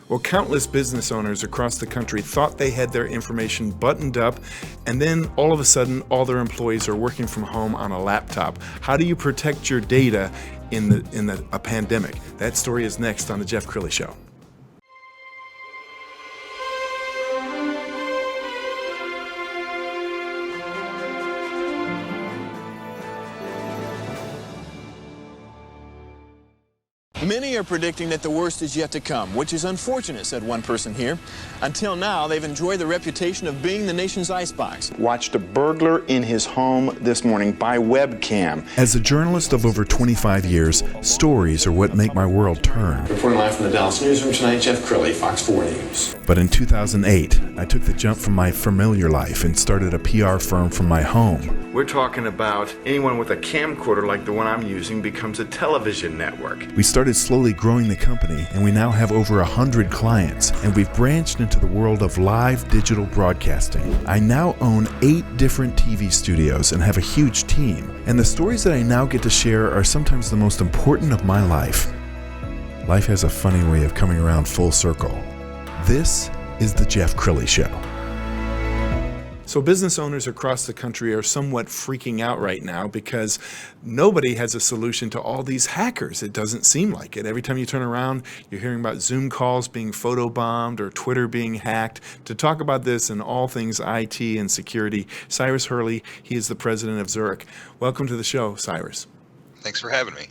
Well, countless business owners across the country thought they had their information buttoned up, and then all of a sudden, all their employees are working from home on a laptop. How do you protect your data in a pandemic? That story is next on the Jeff Crilley Show. Many are predicting that the worst is yet to come, which is unfortunate, said one person here. Until now, they've enjoyed the reputation of being the nation's icebox. Watched a burglar in his home this morning by webcam. As a journalist of over 25 years, stories are what make my world turn. Reporting live from the Dallas newsroom tonight, Jeff Crilley, Fox 4 News. But in 2008, I took the jump from my familiar life and started a PR firm from my home. We're talking about anyone with a camcorder like the one I'm using becomes a television network. We started slowly growing the company, and we now have over 100 clients, and we've branched into the world of live digital broadcasting. I now own 8 different TV studios and have a huge team, and the stories that I now get to share are sometimes the most important of my life. Life has a funny way of coming around full circle. This is the Jeff Crilley Show. So business owners across the country are somewhat freaking out right now because nobody has a solution to all these hackers. It doesn't seem like it. Every time you turn around, you're hearing about Zoom calls being photobombed or Twitter being hacked. To talk about this and all things IT and security, Cyrus Hurley, he is the president of Zuryc. Welcome to the show, Cyrus. Thanks for having me.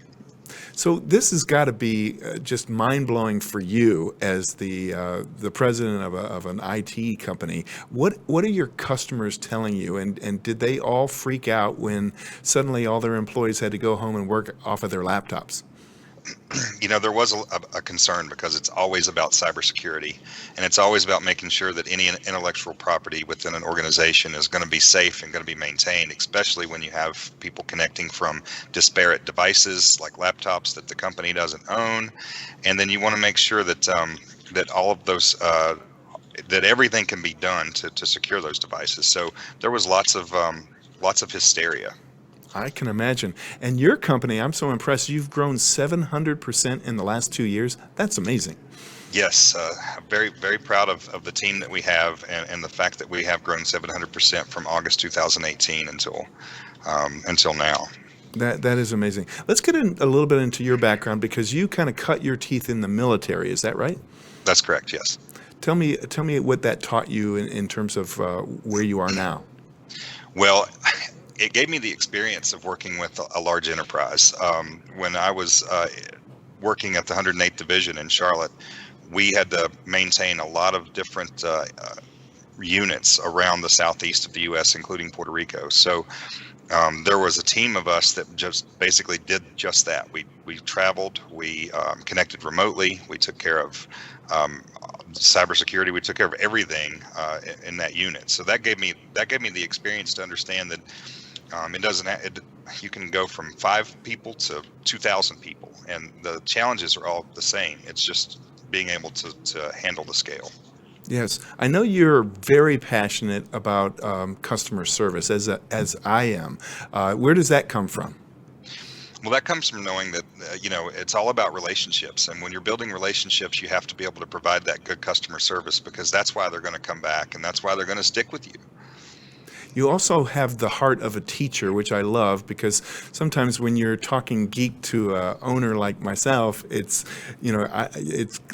So this has got to be just mind-blowing for you as the president of an IT company. What are your customers telling you, and did they all freak out when suddenly all their employees had to go home and work off of their laptops? You know, there was a concern because it's always about cybersecurity, and it's always about making sure that any intellectual property within an organization is going to be safe and going to be maintained, especially when you have people connecting from disparate devices like laptops that the company doesn't own. And then you want to make sure that that all of those that everything can be done to secure those devices. So there was lots of hysteria. I can imagine. And your company, I'm so impressed, you've grown 700% in the last 2 years. That's amazing. Yes, very, very proud of the team that we have and the fact that we have grown 700% from August 2018 until now. That is amazing. Let's get in a little bit into your background because you kind of cut your teeth in the military. Is that right? That's correct, yes. Tell me what that taught you in terms of where you are now. Well, it gave me the experience of working with a large enterprise. When I was working at the 108th Division in Charlotte, we had to maintain a lot of different units around the southeast of the U.S., including Puerto Rico. So there was a team of us that just basically did just that. We traveled, we connected remotely, we took care of cybersecurity, we took care of everything in that unit. So that gave me the experience to understand that you can go from 5 people to 2,000 people, and the challenges are all the same. It's just being able to handle the scale. Yes, I know you're very passionate about customer service, as I am. Where does that come from? Well, that comes from knowing that, it's all about relationships. And when you're building relationships, you have to be able to provide that good customer service because that's why they're going to come back and that's why they're going to stick with you. You also have the heart of a teacher, which I love because sometimes when you're talking geek to an owner like myself, it's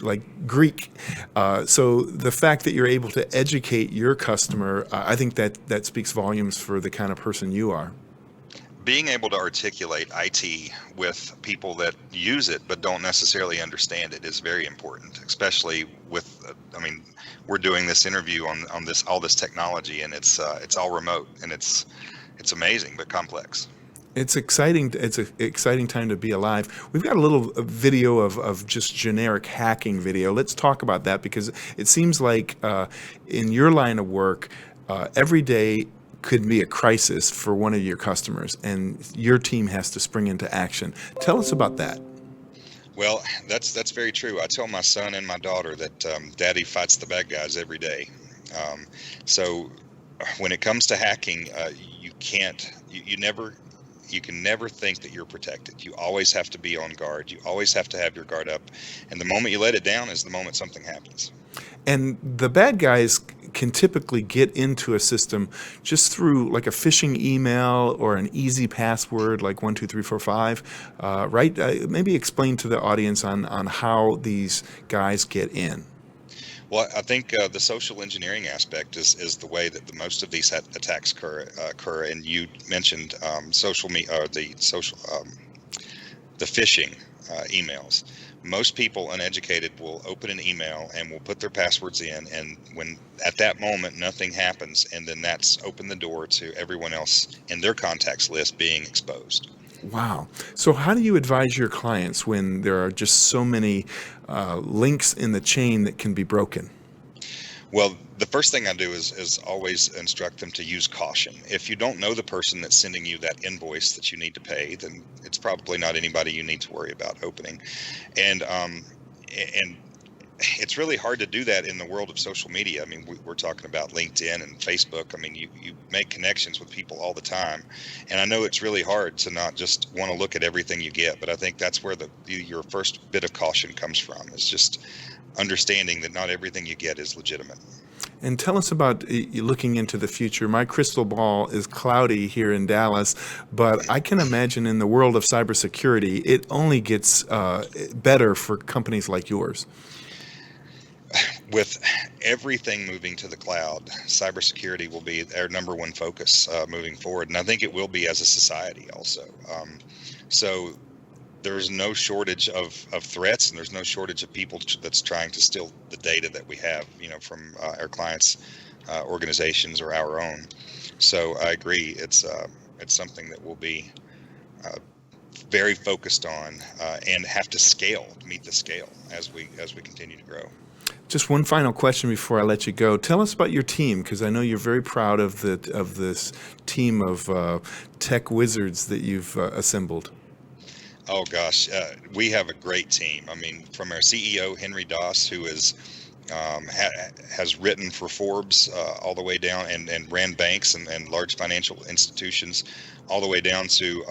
like Greek. So the fact that you're able to educate your customer, I think that speaks volumes for the kind of person you are. Being able to articulate IT with people that use it but don't necessarily understand it is very important, especially with, we're doing this interview on all this technology, and it's all remote, and it's amazing but complex. It's exciting. It's an exciting time to be alive. We've got a little video of just generic hacking video. Let's talk about that because it seems like in your line of work, every day could be a crisis for one of your customers, and your team has to spring into action. Tell us about that. Well, that's very true. I tell my son and my daughter that Daddy fights the bad guys every day. So when it comes to hacking, you you can never think that you're protected. You always have to be on guard. You always have to have your guard up. And the moment you let it down is the moment something happens. And the bad guys can typically get into a system just through like a phishing email or an easy password like 12345, right? Maybe explain to the audience on how these guys get in. Well, I think the social engineering aspect is the way that most of these attacks occur. And you mentioned the phishing emails. Most people uneducated will open an email and will put their passwords in, and when at that moment nothing happens, and then that's opened the door to everyone else in their contacts list being exposed. Wow. So how do you advise your clients when there are just so many links in the chain that can be broken? Well, the first thing I do is always instruct them to use caution. If you don't know the person that's sending you that invoice that you need to pay, then it's probably not anybody you need to worry about opening. And it's really hard to do that in the world of social media. I mean, we're talking about LinkedIn and Facebook. I mean, you make connections with people all the time. And I know it's really hard to not just want to look at everything you get, but I think that's where your first bit of caution comes from, is just understanding that not everything you get is legitimate. And tell us about looking into the future. My crystal ball is cloudy here in Dallas, but I can imagine in the world of cybersecurity, it only gets better for companies like yours. With everything moving to the cloud, cybersecurity will be our number one focus moving forward. And I think it will be as a society also. So there's no shortage of threats, and there's no shortage of people that's trying to steal the data that we have, from our clients' organizations or our own. So I agree, it's something that we'll be very focused on and have to meet the scale as we continue to grow. Just one final question before I let you go. Tell us about your team, because I know you're very proud of this team of tech wizards that you've assembled. Oh gosh, we have a great team. I mean, from our CEO Henry Doss, who is has written for Forbes all the way down and ran banks and large financial institutions, all the way down to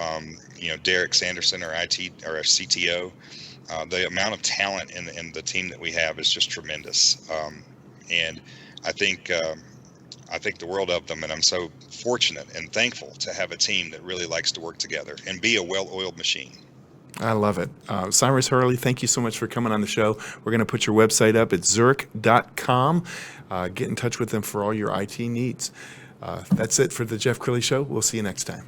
Derek Sanderson, our CTO. The amount of talent in the team that we have is just tremendous, and I think the world of them. And I'm so fortunate and thankful to have a team that really likes to work together and be a well-oiled machine. I love it. Cyrus Hurley, thank you so much for coming on the show. We're going to put your website up at Zuryc.com. Get in touch with them for all your IT needs. That's it for the Jeff Crilley Show. We'll see you next time.